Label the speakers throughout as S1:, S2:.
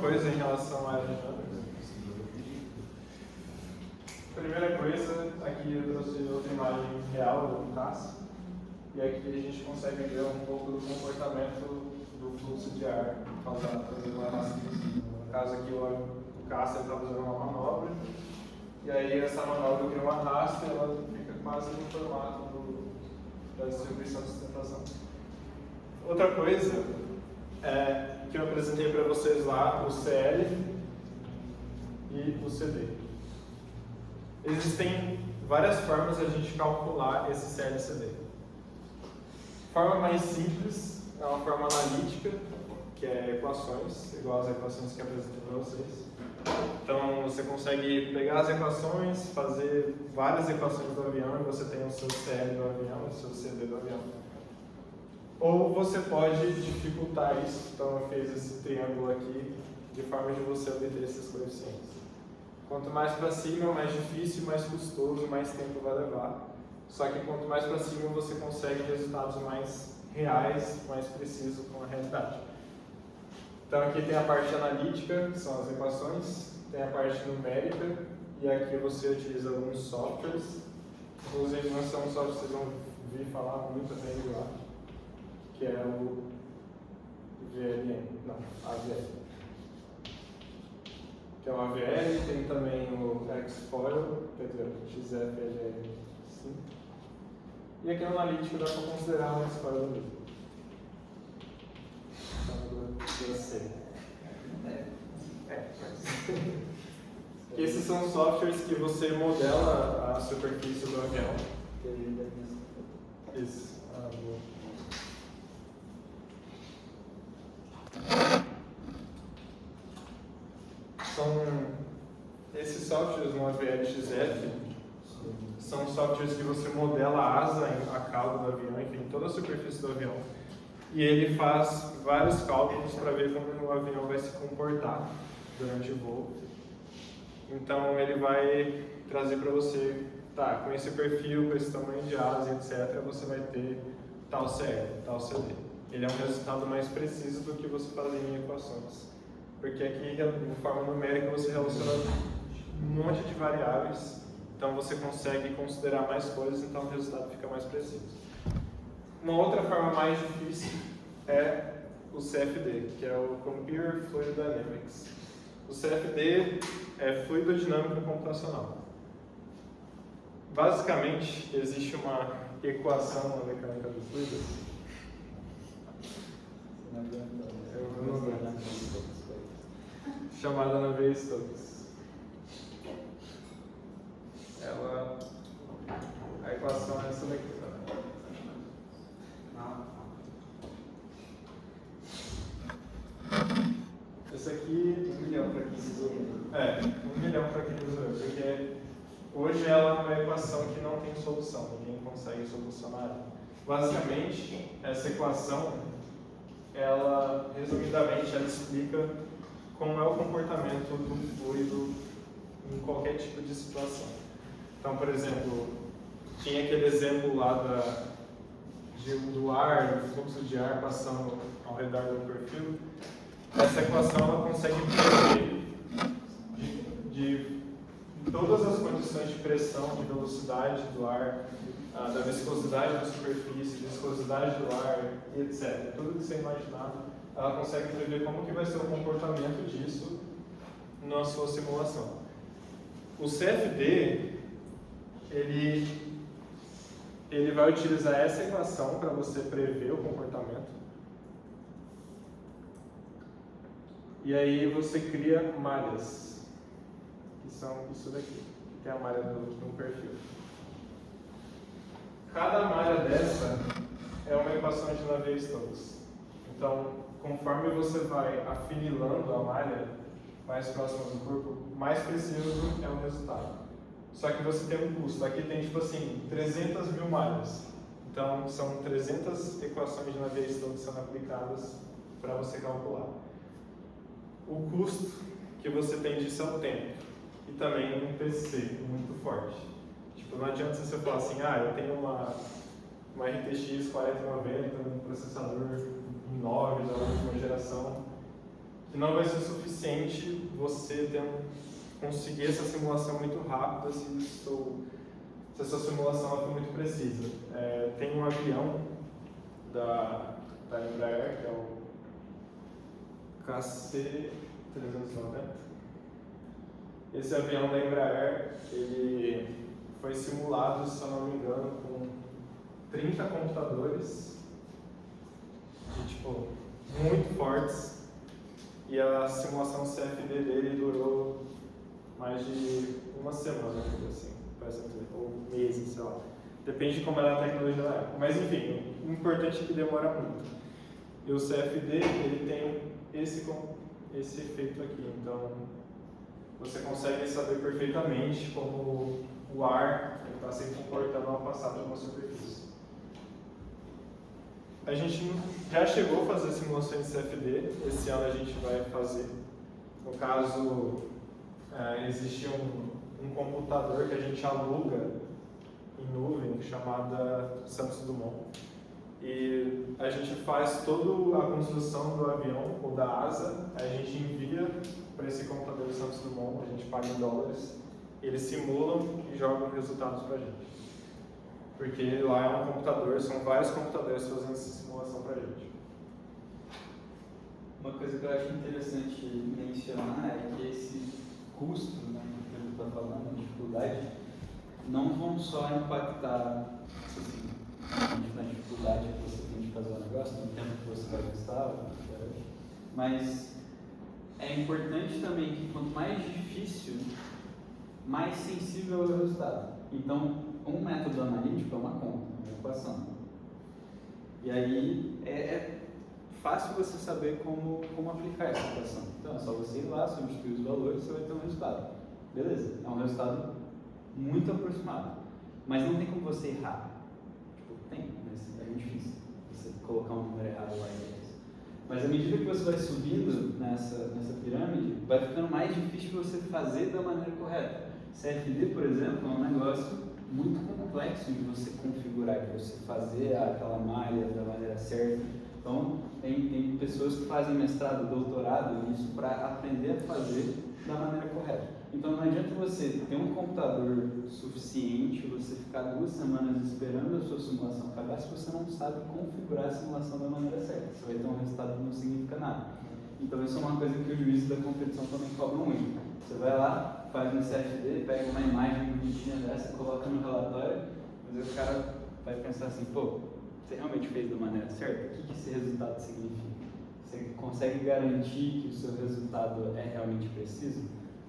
S1: coisa em relação à aerodinâmica. Primeira coisa, aqui eu trouxe outra imagem real do caça, e aqui a gente consegue ver um pouco do comportamento do fluxo de ar causado por uma arrasto. No caso aqui, o caça está fazendo uma manobra, e aí essa manobra cria um arrasto e ela fica quase no formato da distribuição de sustentação. Outra coisa é que eu apresentei para vocês lá, o CL e o CD. Existem várias formas de a gente calcular esse CL e CD. A forma mais simples é uma forma analítica, que é equações, igual as equações que eu apresentei para vocês. Então, você consegue pegar as equações, fazer várias equações do avião, e você tem o seu CL do avião, o seu CD do avião. Ou você pode dificultar isso, então eu fiz esse triângulo aqui, de forma de você obter esses coeficientes. Quanto mais para cima, mais difícil, mais custoso, mais tempo vai levar. Só que quanto mais para cima, você consegue resultados mais reais, mais precisos com a realidade. Então aqui tem a parte analítica, que são as equações, tem a parte numérica, e aqui você utiliza alguns softwares. Inclusive, nós temos um software que vocês vão ouvir falar muito bem lá, que é o VLN, não, AVL. Que é o AVL, tem também o Xfoil, quer dizer, XFLL5. E aqui no analítico dá para considerar uma escola do livro. Então, C. Esses são softwares que você modela a superfície do avião. Isso. Boa. Esses softwares no AVL-XF são softwares que você modela a asa, a cauda do avião, enfim, toda a superfície do avião. E ele faz vários cálculos para ver como o avião vai se comportar durante o voo. Então ele vai trazer para você, tá, com esse perfil, com esse tamanho de asa, etc., você vai ter tal CL, tal CD. Ele é um resultado mais preciso do que você fazer em equações. Porque aqui, de forma numérica, você relaciona um monte de variáveis, então você consegue considerar mais coisas, então o resultado fica mais preciso. Uma outra forma mais difícil é o CFD, que é o Computer Fluid Dynamics. O CFD é fluido dinâmico computacional. Basicamente, existe uma equação na mecânica dos fluidos. Chamada Navier-Stokes. A equação é essa daqui. Esse aqui, 1 milhão para quem usou. 1 milhão para quem usou, porque hoje ela é uma equação que não tem solução, ninguém consegue solucionar. Basicamente, essa equação, resumidamente, ela explica como é o comportamento do fluido em qualquer tipo de situação. Então, por exemplo, tinha aquele exemplo lá do ar, do fluxo de ar passando ao redor do perfil. Essa equação ela consegue prever de todas as condições de pressão, de velocidade do ar, da viscosidade da superfície, viscosidade do ar, etc. Tudo que você imaginar, ela consegue prever como que vai ser o comportamento disso na sua simulação. O CFD, ele vai utilizar essa equação para você prever o comportamento. E aí você cria malhas, que são isso daqui, que é a malha do perfil. Cada malha dessa é uma equação de Navier-Stokes. Então, conforme você vai afinilando a malha mais próxima do corpo, mais preciso é o resultado. Só que você tem um custo. Aqui tem, tipo assim, 300 mil malhas. Então, são 300 equações de Navier-Stokes sendo aplicadas para você calcular. O custo que você tem disso é o tempo. E também um PC muito forte. Tipo, não adianta você falar assim, eu tenho uma RTX 4090, um processador i9 da última geração, E não vai ser suficiente você conseguir essa simulação muito rápida se essa simulação for muito precisa. Tem um avião da Embraer, que é o KC-390. Esse avião da Embraer, ele foi simulado, se eu não me engano, com 30 computadores, muito fortes, e a simulação CFD dele durou mais de uma semana, assim, ou meses, sei lá. Depende de como era a tecnologia da época. Mas enfim, o importante é que demora muito. E o CFD, ele tem esse efeito aqui, então você consegue saber perfeitamente como o ar está se comportando ao passar por uma superfície. A gente já chegou a fazer simulações de CFD, esse ano a gente vai fazer. No caso, existe um computador que a gente aluga em nuvem, chamada Santos Dumont. E a gente faz toda a construção do avião ou da asa, a gente envia para esse computador Santos Dumont, a gente paga em dólares, eles simulam e jogam resultados para a gente. Porque lá é um computador, são vários computadores fazendo essa simulação para a gente.
S2: Uma coisa que eu acho interessante mencionar é que esse custo, né, que ele está falando, a dificuldade, não vão só impactar assim, na dificuldade que você tem de fazer o negócio, no tempo que você vai gastar, mas é importante também que quanto mais difícil, mais sensível é o resultado. Então, um método analítico é uma conta, uma equação. E aí é fácil você saber como aplicar essa equação. Então é só você ir lá, substituir os valores, você vai ter um resultado. Beleza, é um resultado muito aproximado. Mas não tem como você errar. Tem, mas é muito difícil você colocar um número errado lá e mas à medida que você vai subindo nessa pirâmide, vai ficando mais difícil você fazer da maneira correta. CFD, por exemplo, é um negócio muito complexo de você configurar, de você fazer aquela malha da maneira certa. Então, tem pessoas que fazem mestrado, doutorado nisso para aprender a fazer da maneira correta. Então, não adianta você ter um computador suficiente, você ficar 2 semanas esperando a sua simulação acabar se você não sabe configurar a simulação da maneira certa. Você vai ter um resultado que não significa nada. Então, isso é uma coisa que os juízes da competição também cobram muito. Você vai lá, faz um CFD, pega uma imagem bonitinha dessa, coloca no relatório, mas aí o cara vai pensar assim, pô, você realmente fez da maneira certa? O que esse resultado significa? Você consegue garantir que o seu resultado é realmente preciso?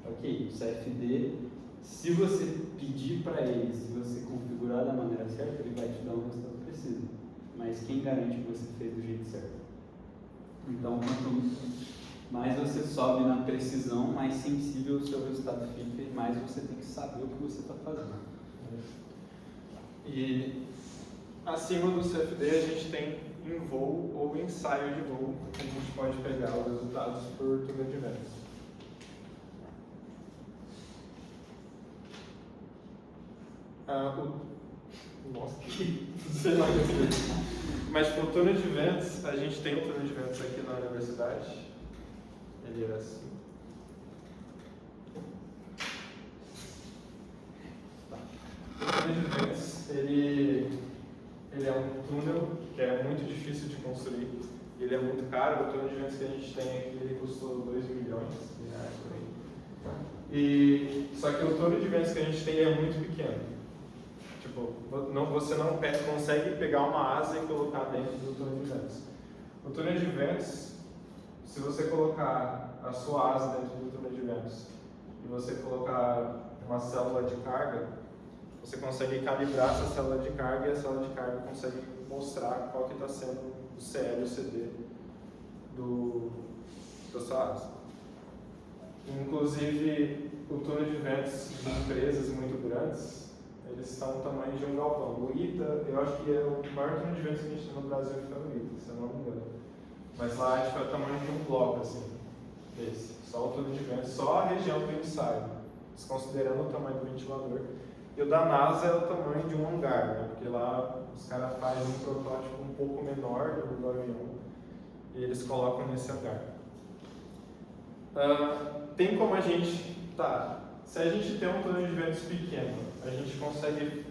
S2: Ok, o CFD, se você pedir para ele, se você configurar da maneira certa, ele vai te dar um resultado preciso. Mas quem garante que você fez do jeito certo? Então, quanto mais você sobe na precisão, mais sensível o seu resultado fica e mais você tem que saber o que você está fazendo.
S1: E acima do CFD a gente tem em voo ou ensaio de voo, que a gente pode pegar os resultados por túnel de ventos. Nossa, sei lá o que. Mas o túnel de ventos, a gente tem um túnel de ventos aqui na universidade. Ele é assim. Tá. O túnel de ventos, ele é um túnel que é muito difícil de construir. Ele é muito caro. O túnel de ventos que a gente tem aqui, ele custou 2 milhões de reais por aí. Só que o túnel de ventos que a gente tem é muito pequeno. Você não consegue pegar uma asa e colocar dentro do túnel de ventos. O túnel de ventos, se você colocar a sua asa dentro do túnel de ventos e você colocar uma célula de carga, você consegue calibrar essa célula de carga e a célula de carga consegue mostrar qual que está sendo o CL e o CD da sua asa. Inclusive, o túnel de ventos de empresas muito grandes, eles estão no tamanho de um galpão. O ITA, eu acho que é o maior túnel de ventos que a gente tem no Brasil, que foi no ITA, se eu não me engano. Mas lá acho que é o tamanho de um bloco, assim, desse. Só o túnel de ventos, só a região do ensaio, desconsiderando o tamanho do ventilador. E o da NASA é o tamanho de um hangar, né? Porque lá os caras fazem um protótipo um pouco menor do avião e eles colocam nesse hangar. Tem como a gente, se a gente tem um túnel de ventos pequeno, a gente consegue,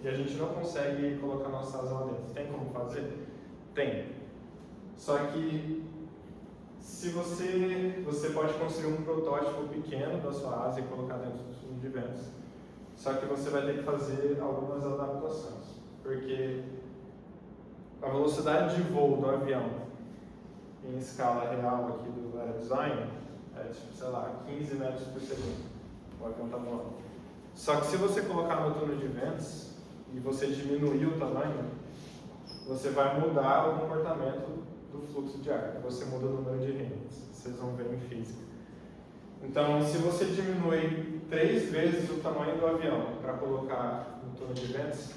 S1: e a gente não consegue colocar nossa asa lá dentro, tem como fazer? Tem. Só que se você pode construir um protótipo pequeno da sua asa e colocar dentro do túnel de ventos, só que você vai ter que fazer algumas adaptações, porque a velocidade de voo do avião em escala real aqui do aerodesign é, sei lá, 15 metros por segundo. O avião está voando. Só que se você colocar no túnel de ventos e você diminuir o tamanho, você vai mudar o comportamento do fluxo de ar. Você muda o número de rings. Vocês vão ver em física. Então, se você diminui 3 vezes o tamanho do avião para colocar no túnel de ventos,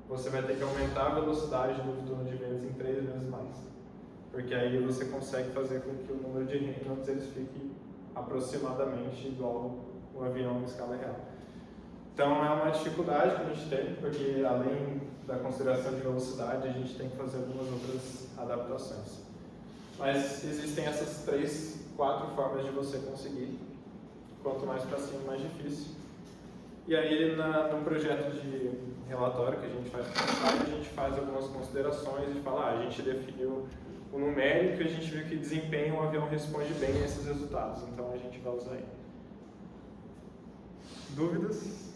S1: você vai ter que aumentar a velocidade do túnel de ventos em 3 vezes mais. Porque aí você consegue fazer com que o número de Reynolds eles fique aproximadamente igual o avião em escala real. Então é uma dificuldade que a gente tem, porque além da consideração de velocidade, a gente tem que fazer algumas outras adaptações. Mas existem essas 3, 4 formas de você conseguir. Quanto mais para cima, mais difícil. E aí no projeto de relatório que a gente faz a gente faz algumas considerações e fala, a gente definiu o numérico e a gente viu que desempenho o avião responde bem a esses resultados, então a gente vai usar aí. Dúvidas?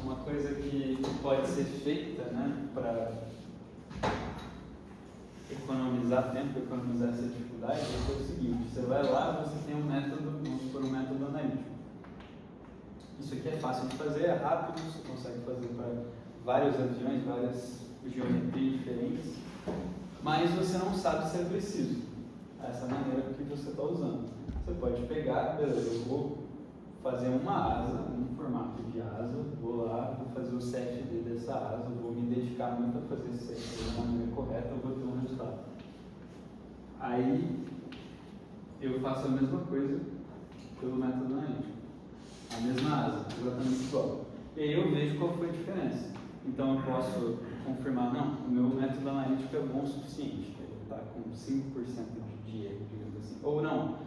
S2: Uma coisa que pode ser feita, né, para economizar tempo, economizar essa dificuldade, é o seguinte: você vai lá, você tem um método, vamos supor, um método analítico. Isso aqui é fácil de fazer, é rápido, você consegue fazer para vários aviões, várias geometrias diferentes, mas você não sabe se é preciso essa maneira que você está usando. Você pode pegar, beleza, eu vou fazer uma asa, um formato de asa, vou lá, vou fazer o CFD dessa asa, vou me dedicar muito a fazer esse CFD da maneira correta, eu vou ter um resultado. Aí eu faço a mesma coisa pelo método analítico. A mesma asa, exatamente igual. E aí eu vejo qual foi a diferença. Então eu posso confirmar, não, o meu método analítico é bom o suficiente, ele está com 5% de erro, digamos assim. Ou não,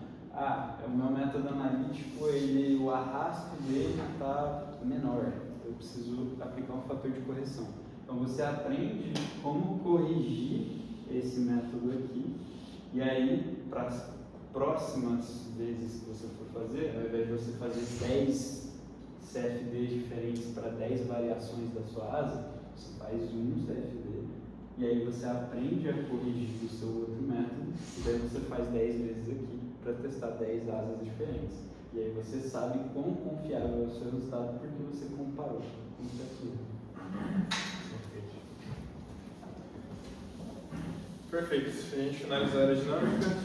S2: o meu método analítico, o arrasto dele está menor, eu preciso aplicar um fator de correção. Então você aprende como corrigir esse método aqui, e aí para as próximas vezes que você for fazer, ao invés de você fazer 10 CFDs diferentes para 10 variações da sua asa, você faz um CFD, e aí você aprende a corrigir o seu outro método, e daí você faz 10 vezes aqui para testar 10 asas diferentes. E aí você sabe quão confiável é o seu resultado porque você comparou com o aquilo.
S1: Perfeito. Se a gente finalizar a aerodinâmica,